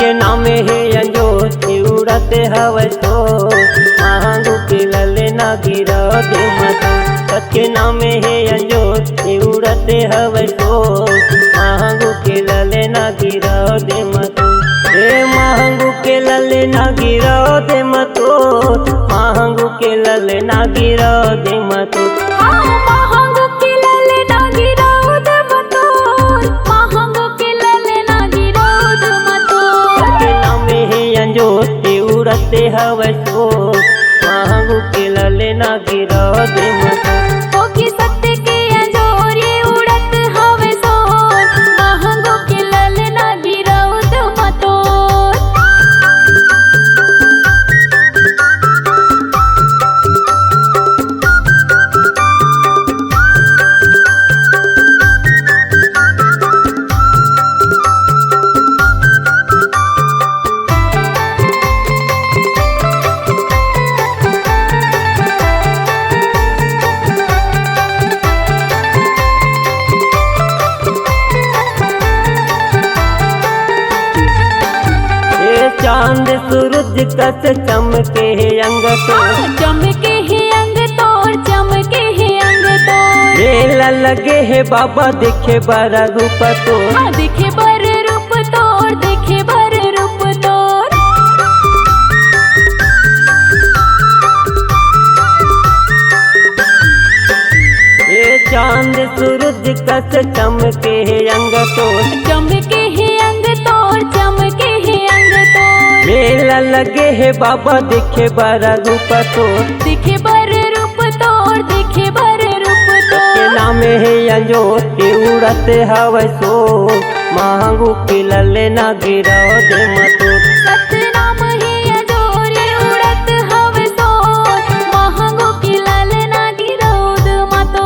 सत्य नाम है अंजोर उड़ते हवे तो महंगू के लले ना गिरा दे मत। सत्य नाम है अंजोर उड़ते हवे तो महंगू के लले ना गिरा दे मत। महंगू के लले ना गिरा दे मत। महंगू के लले ना गिरा दे मत। उड़ते हवे सो महंगू के लले ना गिरा दे मत। सत्य के अंजोर ये उड़त हवे सो महंगू के लले ना गिरा दे मत। चांद सूरज कस चमके है अंग तोर। चमके है अंग तोर, चमके है अंग तोर। मेला लगे है बाबा देखे बड़ा रूप तोर। देखे बर रूप तोर, देखे बर रूप तोर। ये चांद सूरज कस चमके है अंग तोर। चमके है अंग तोर, चमके है अंग तोर। मेला लगे है बाबा देखे बड़ा रूप तोर। देखे बर रूप तोर, देखे बर रूप तोर। नाम है अंजोर उड़ते हवे सो महंगू के लले ना गिरा दे मत। सत्य नाम है अंजोर ये उड़त हवे सो महंगू के लले ना गिरा दे मत।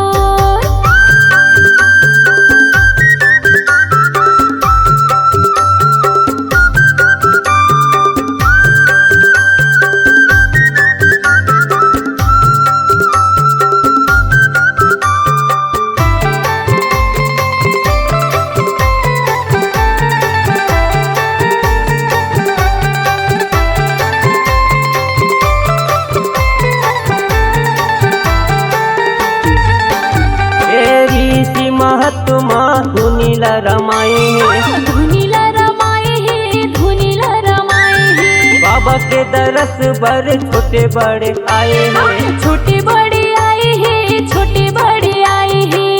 महात्मा धुनीला रमाए है। धुनीला रमाए है, धुनीला रमाए है। बाबा के दरस बर छोटे बड़े आए हैं। छोटे बड़े आए हैं, छोटे बड़े आए हैं।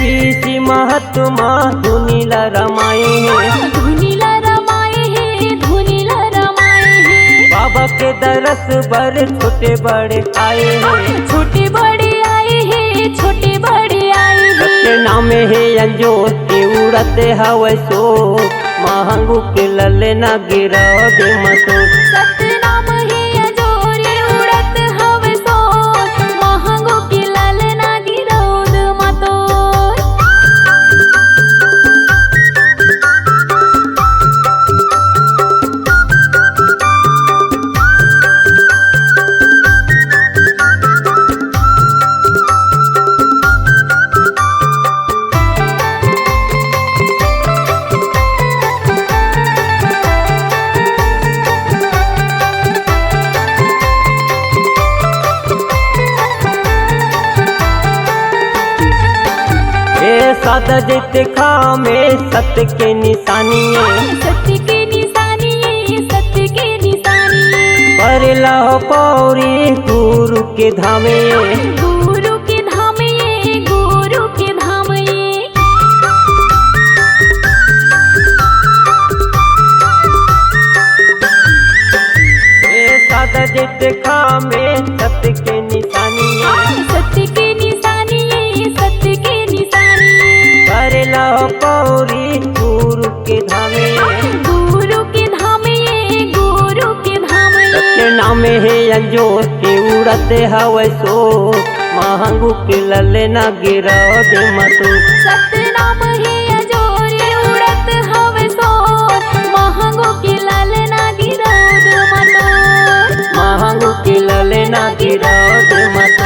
ऋषि महात्मा धुनीला रमाए है। धुनीला रमाए है, धुनीला रमाए है। बाबा के दरस बर छोटे बड़े आए हैं। छोटे बड़े आए हैं, छोटे बड़े आए हैं। सत्य नाम है अंजोर उड़ते हवे सो महंगू के लले ना गिरा दे मत। सत्य नाम है अंजोर ये उड़त हवे सो महंगू के लले ना गिरा दे मत। सादा जित खा में सत्य के निशानी है। सत्य के निशानी है, सत्य के निशानी है। परला पौरी गुरु के धामे। गुरु के धाम ये, गुरु के धाम ये। सादा जित खा में सत्य के निशानी है। सत्य के निशानी है, सत्य के निशानी है। परला पौरी गुरु के धामे। गुरु के धाम ये, गुरु के धाम ये। सत्य नाम है अंजोर उड़ते हवे सो महंगू के लले ना गिरा दे मत। सत्य नाम है अंजोर ये उड़त हवे सो महंगू के लले ना गिरा दे मत। महंगू के लले ना गिरा दे मत।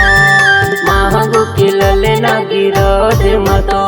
महंगू के लले दे मतो।